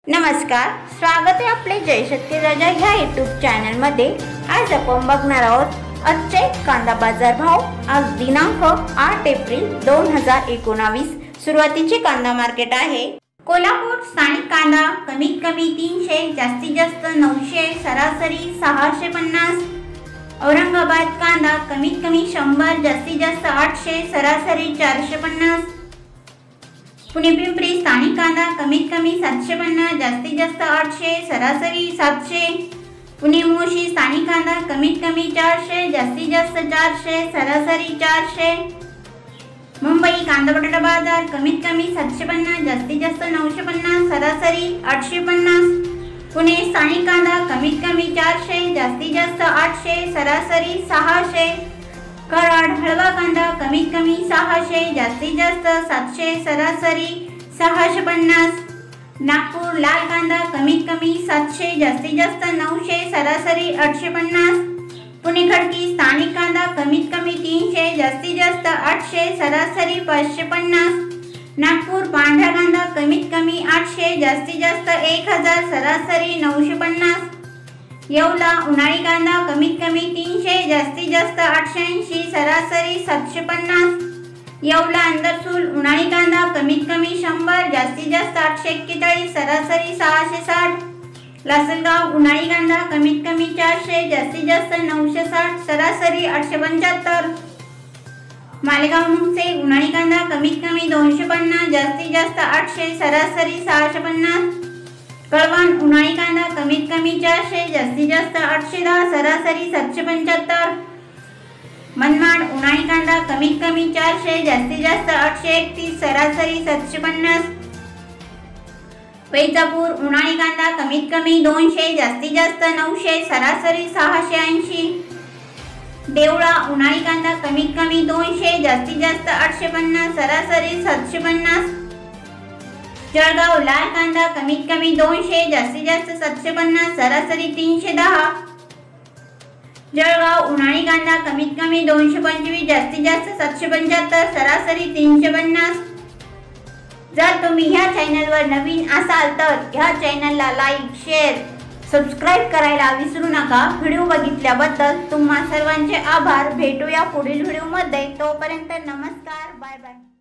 नमस्कार, स्वागत आहे आपले जय शेतकरी राजा ह्या यूट्यूब चॅनल मध्ये। आज आपण बघणार आहोत आजचे कांदा बाजार भाव। आज दिनांक 8 एप्रिल 2019। सुरुवातीचे कांदा मार्केट आहे। कोल्हापूर स्थानिक कांदा कमीत कमी 300, जास्तीत जास्त 900, सरासरी 650। औरंगाबाद कांदा कमीत कमी 100, जास्तीत जास्त 800, सरासरी 450। पुणे पिंपरी स्थानिक कांदा कमीत कमी 750, जास्तीत जास्त 800, सरासरी 700। पुणे मोशी स्थानिक कांदा कमीत कमी 400, जास्तीत जास्त 400, सरासरी 400। मुंबई कांदा बटाटा बाजार कमीत कमी 750, जास्तीत जास्त 950, सरासरी 850। पुणे स्थानिक कांदा कमीत कमी 400, जास्तीत जास्त 800, सरासरी 600। कराड हळवा कांदा कमीत कमी 600, जास्तीत जास्त 700, सरासरी 650। नागपूर लाल कांदा कमीत कमी 700, जास्तीत जास्त 900, सरासरी 850। पुणे खडकी स्थानिक कांदा कमीत कमी 300, जास्तीत जास्त 800, सरासरी 550। नागपूर पांढरा कांदा कमीत कमी 800, जास्तीत जास्त 1000, सरासरी 950। येवला उन्हाळी कांदा कमीत कमी 300, जास्तीत जास्त 880, सरासरी 750। येवला अंदरसूल उन्हाळी कांदा कमीत कमी 100, जास्तीत जास्त 841, सरासरी 660। लासलगाव उन्हाळी कांदा कमीत कमी 400, जास्तीत जास्त 960, सरासरी 875। मालेगाव मुंगसे उन्हाळी कांदा कमीत कमी 250, जास्तीत जास्त 800, सरासरी 650। कळवण उन्हाळी कांदा कमीत कमी 400, जास्तीत जास्त 810, सरासरी 775। मनमाड उन्हाळी कांदा कमीत कमी 400, जास्तीत जास्त 831, सरासरी 750। वैजापूर उन्हाळी कांदा कमीत कमी 200, जास्तीत जास्त 900, सरासरी 680। देवळा उन्हाळी कांदा कमीत कमी 200, जास्तीत जास्त 850, सरासरी 750। जळगाव लाल कांदा कमीत कमी 200, जास्तीत जास्त 750, सरासरी 310। जळगाव उन्हाळी कांदा कमीत कमी 225, जास्तीत जास्त 775, सरासरी 350। जर तुम्ही ह्या चॅनलवर नवीन असाल तर ह्या चॅनलला लाईक, शेअर, सबस्क्राइब करायला विसरू नका। व्हिडिओ बघितल्याबद्दल तुम्हा सर्वांचे आभार। भेटूया पुढील व्हिडिओमध्ये। तोपर्यंत नमस्कार, बाय बाय।